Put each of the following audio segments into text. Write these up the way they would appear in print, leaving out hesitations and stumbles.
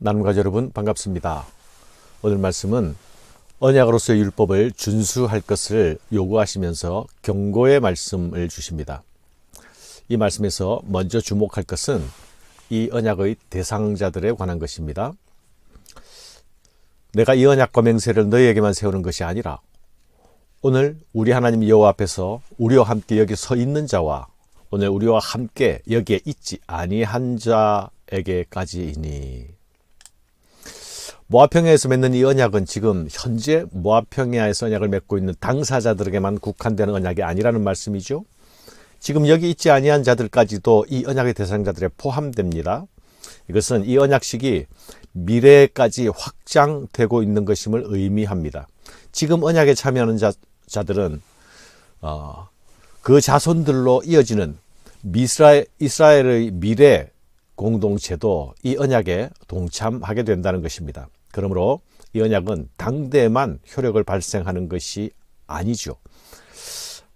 나눔가족 여러분 반갑습니다. 오늘 말씀은 언약으로서의 율법을 준수할 것을 요구하시면서 경고의 말씀을 주십니다. 이 말씀에서 먼저 주목할 것은 이 언약의 대상자들에 관한 것입니다. 내가 이 언약과 맹세를 너희에게만 세우는 것이 아니라 오늘 우리 하나님 여호와 앞에서 우리와 함께 여기 서 있는 자와 오늘 우리와 함께 여기에 있지 아니한 자에게까지이니. 모압평야에서 맺는 이 언약은 지금 현재 모압평야에서 언약을 맺고 있는 당사자들에게만 국한되는 언약이 아니라는 말씀이죠. 지금 여기 있지 아니한 자들까지도 이 언약의 대상자들에 포함됩니다. 이것은 이 언약식이 미래까지 확장되고 있는 것임을 의미합니다. 지금 언약에 참여하는 자들은 그 자손들로 이어지는 이스라엘의 미래 공동체도 이 언약에 동참하게 된다는 것입니다. 그러므로 이 언약은 당대에만 효력을 발생하는 것이 아니죠.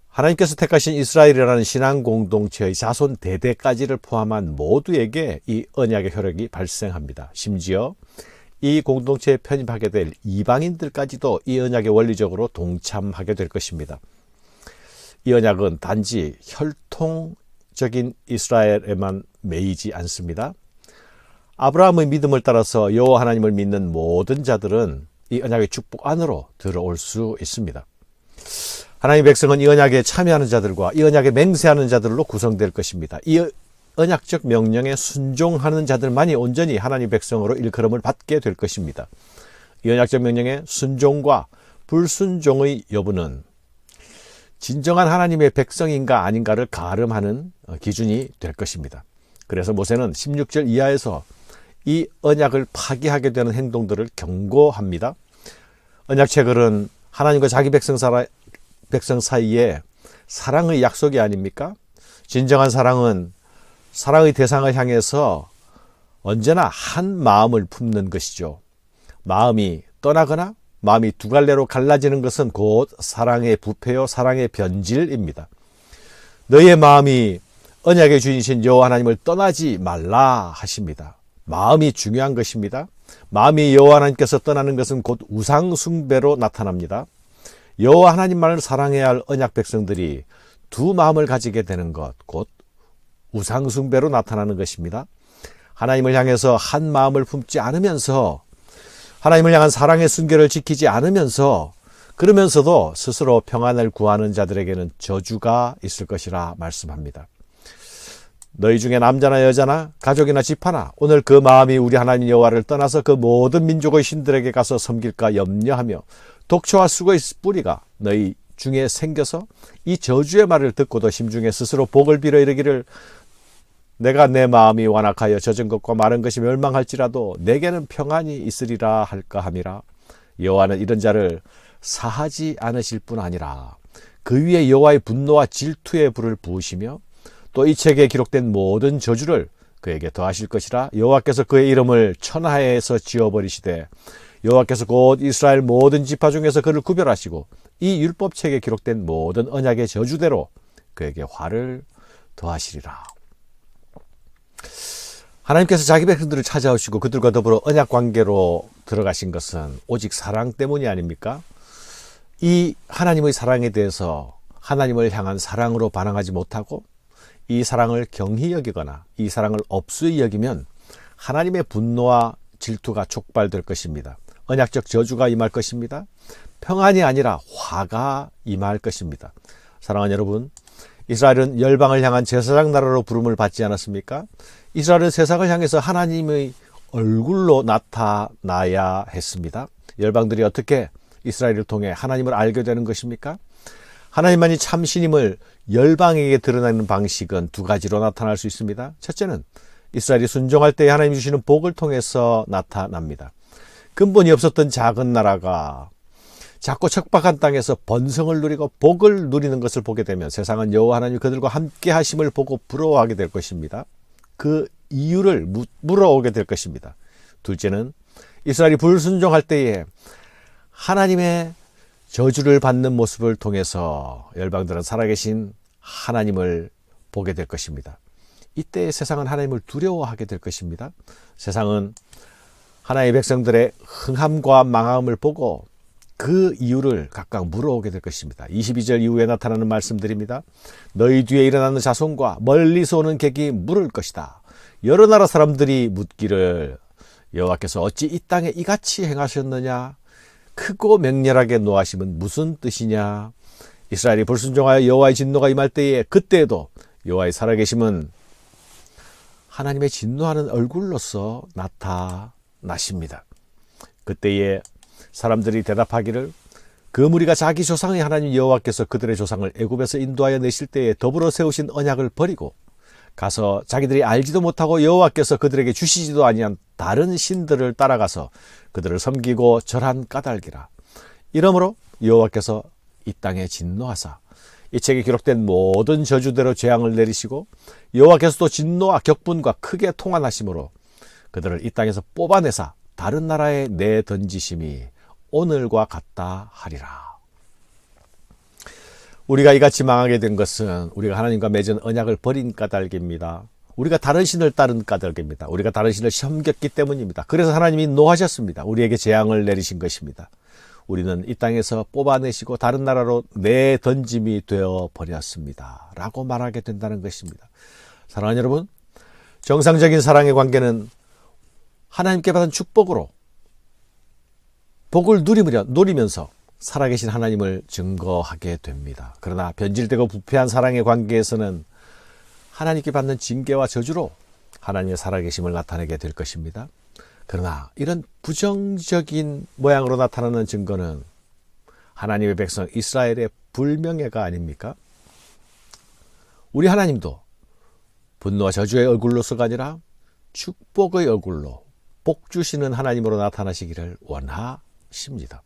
하나님께서 택하신 이스라엘이라는 신앙 공동체의 자손 대대까지를 포함한 모두에게 이 언약의 효력이 발생합니다. 심지어 이 공동체에 편입하게 될 이방인들까지도 이 언약에 원리적으로 동참하게 될 것입니다. 이 언약은 단지 혈통적인 이스라엘에만 매이지 않습니다. 아브라함의 믿음을 따라서 여호와 하나님을 믿는 모든 자들은 이 언약의 축복 안으로 들어올 수 있습니다. 하나님의 백성은 이 언약에 참여하는 자들과 이 언약에 맹세하는 자들로 구성될 것입니다. 이 언약적 명령에 순종하는 자들만이 온전히 하나님의 백성으로 일컬음을 받게 될 것입니다. 이 언약적 명령의 순종과 불순종의 여부는 진정한 하나님의 백성인가 아닌가를 가름하는 기준이 될 것입니다. 그래서 모세는 16절 이하에서 이 언약을 파기하게 되는 행동들을 경고합니다. 언약체결은 하나님과 자기 백성 사이에 사랑의 약속이 아닙니까? 진정한 사랑은 사랑의 대상을 향해서 언제나 한 마음을 품는 것이죠. 마음이 떠나거나 마음이 두 갈래로 갈라지는 것은 곧 사랑의 부패요 사랑의 변질입니다. 너희의 마음이 언약의 주인이신 여호와 하나님을 떠나지 말라 하십니다. 마음이 중요한 것입니다. 마음이 여호와 하나님께서 떠나는 것은 곧 우상 숭배로 나타납니다. 여호와 하나님만을 사랑해야 할 언약 백성들이 두 마음을 가지게 되는 것, 곧 우상 숭배로 나타나는 것입니다. 하나님을 향해서 한 마음을 품지 않으면서 하나님을 향한 사랑의 순결을 지키지 않으면서 그러면서도 스스로 평안을 구하는 자들에게는 저주가 있을 것이라 말씀합니다. 너희 중에 남자나 여자나 가족이나 집하나 오늘 그 마음이 우리 하나님 여호와를 떠나서 그 모든 민족의 신들에게 가서 섬길까 염려하며 독초와 쑥의 뿌리가 너희 중에 생겨서 이 저주의 말을 듣고도 심중에 스스로 복을 빌어 이르기를 내가 내 마음이 완악하여 젖은 것과 마른 것이 멸망할지라도 내게는 평안이 있으리라 할까 함이라. 여호와는 이런 자를 사하지 않으실 뿐 아니라 그 위에 여호와의 분노와 질투의 불을 부으시며 또 이 책에 기록된 모든 저주를 그에게 더하실 것이라. 여호와께서 그의 이름을 천하에서 지워버리시되 여호와께서 곧 이스라엘 모든 지파 중에서 그를 구별하시고 이 율법책에 기록된 모든 언약의 저주대로 그에게 화를 더하시리라. 하나님께서 자기 백성들을 찾아오시고 그들과 더불어 언약 관계로 들어가신 것은 오직 사랑 때문이 아닙니까? 이 하나님의 사랑에 대해서 하나님을 향한 사랑으로 반응하지 못하고 이 사랑을 경히 여기거나 이 사랑을 업수히 여기면 하나님의 분노와 질투가 촉발될 것입니다. 언약적 저주가 임할 것입니다. 평안이 아니라 화가 임할 것입니다. 사랑하는 여러분, 이스라엘은 열방을 향한 제사장 나라로 부름을 받지 않았습니까? 이스라엘은 세상을 향해서 하나님의 얼굴로 나타나야 했습니다. 열방들이 어떻게 이스라엘을 통해 하나님을 알게 되는 것입니까? 하나님만이 참신임을 열방에게 드러내는 방식은 두 가지로 나타날 수 있습니다. 첫째는 이스라엘이 순종할 때 하나님이 주시는 복을 통해서 나타납니다. 근본이 없었던 작은 나라가 작고 척박한 땅에서 번성을 누리고 복을 누리는 것을 보게 되면 세상은 여호와 하나님이 그들과 함께 하심을 보고 부러워하게 될 것입니다. 그 이유를 물어오게 될 것입니다. 둘째는 이스라엘이 불순종할 때에 하나님의 저주를 받는 모습을 통해서 열방들은 살아계신 하나님을 보게 될 것입니다. 이때 세상은 하나님을 두려워하게 될 것입니다. 세상은 하나님의 백성들의 흥함과 망함을 보고 그 이유를 각각 물어오게 될 것입니다. 22절 이후에 나타나는 말씀들입니다. 너희 뒤에 일어나는 자손과 멀리서 오는 객이 물을 것이다. 여러 나라 사람들이 묻기를 여호와께서 어찌 이 땅에 이같이 행하셨느냐? 크고 맹렬하게 노하심은 무슨 뜻이냐? 이스라엘이 불순종하여 여호와의 진노가 임할 때에 그때에도 여호와의 살아계심은 하나님의 진노하는 얼굴로서 나타나십니다. 그때에 사람들이 대답하기를 그 무리가 자기 조상의 하나님 여호와께서 그들의 조상을 애굽에서 인도하여 내실 때에 더불어 세우신 언약을 버리고 가서 자기들이 알지도 못하고 여호와께서 그들에게 주시지도 아니한 다른 신들을 따라가서 그들을 섬기고 절한 까닭이라. 이러므로 여호와께서 이 땅에 진노하사 이 책에 기록된 모든 저주대로 재앙을 내리시고 여호와께서도 진노와 격분과 크게 통한하심으로 그들을 이 땅에서 뽑아내사 다른 나라에 내던지심이 오늘과 같다 하리라. 우리가 이같이 망하게 된 것은 우리가 하나님과 맺은 언약을 버린 까닭입니다. 우리가 다른 신을 따른 까닭입니다. 우리가 다른 신을 섬겼기 때문입니다. 그래서 하나님이 노하셨습니다. 우리에게 재앙을 내리신 것입니다. 우리는 이 땅에서 뽑아내시고 다른 나라로 내던짐이 되어 버렸습니다. 라고 말하게 된다는 것입니다. 사랑하는 여러분, 정상적인 사랑의 관계는 하나님께 받은 축복으로 복을 누리면서 살아계신 하나님을 증거하게 됩니다. 그러나 변질되고 부패한 사랑의 관계에서는 하나님께 받는 징계와 저주로 하나님의 살아계심을 나타내게 될 것입니다. 그러나 이런 부정적인 모양으로 나타나는 증거는 하나님의 백성 이스라엘의 불명예가 아닙니까? 우리 하나님도 분노와 저주의 얼굴로서가 아니라 축복의 얼굴로 복 주시는 하나님으로 나타나시기를 원하십니다.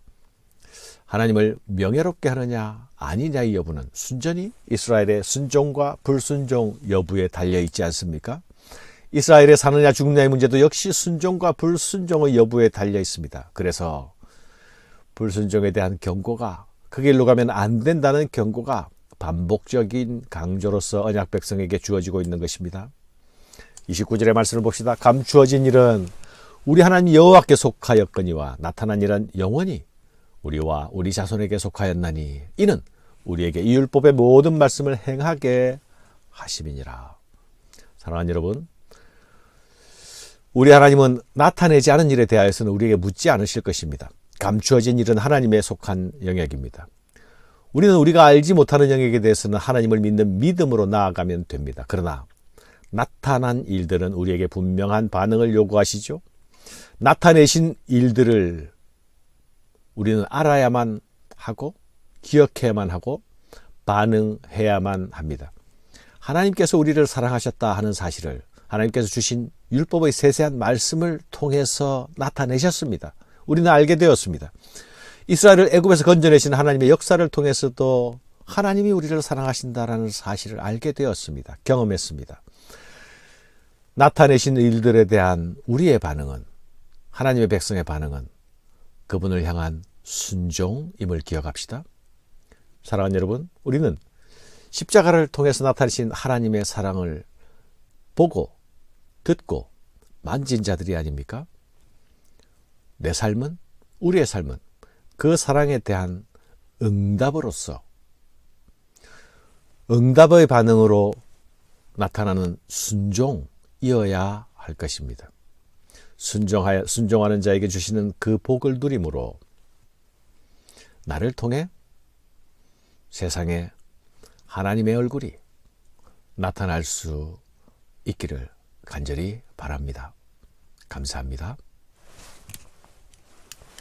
하나님을 명예롭게 하느냐 아니냐의 여부는 순전히 이스라엘의 순종과 불순종 여부에 달려있지 않습니까? 이스라엘의 사느냐 죽느냐의 문제도 역시 순종과 불순종의 여부에 달려있습니다. 그래서 불순종에 대한 경고가, 그 길로 가면 안 된다는 경고가 반복적인 강조로서 언약 백성에게 주어지고 있는 것입니다. 29절의 말씀을 봅시다. 감추어진 일은 우리 하나님 여호와께 속하였거니와 나타난 일은 영원히 우리와 우리 자손에게 속하였나니 이는 우리에게 이 율법의 모든 말씀을 행하게 하심이니라. 사랑하는 여러분, 우리 하나님은 나타내지 않은 일에 대하여서는 우리에게 묻지 않으실 것입니다. 감추어진 일은 하나님에 속한 영역입니다. 우리는 우리가 알지 못하는 영역에 대해서는 하나님을 믿는 믿음으로 나아가면 됩니다. 그러나 나타난 일들은 우리에게 분명한 반응을 요구하시죠. 나타내신 일들을 우리는 알아야만 하고 기억해야만 하고 반응해야만 합니다. 하나님께서 우리를 사랑하셨다 하는 사실을 하나님께서 주신 율법의 세세한 말씀을 통해서 나타내셨습니다. 우리는 알게 되었습니다. 이스라엘을 애굽에서 건져내신 하나님의 역사를 통해서도 하나님이 우리를 사랑하신다라는 사실을 알게 되었습니다. 경험했습니다. 나타내신 일들에 대한 우리의 반응은, 하나님의 백성의 반응은 그분을 향한 순종임을 기억합시다. 사랑하는 여러분, 우리는 십자가를 통해서 나타내신 하나님의 사랑을 보고 듣고 만진 자들이 아닙니까? 내 삶은, 우리의 삶은 그 사랑에 대한 응답으로서, 응답의 반응으로 나타나는 순종이어야 할 것입니다. 순종하는 자에게 주시는 그 복을 누림으로 나를 통해 세상에 하나님의 얼굴이 나타날 수 있기를 간절히 바랍니다. 감사합니다.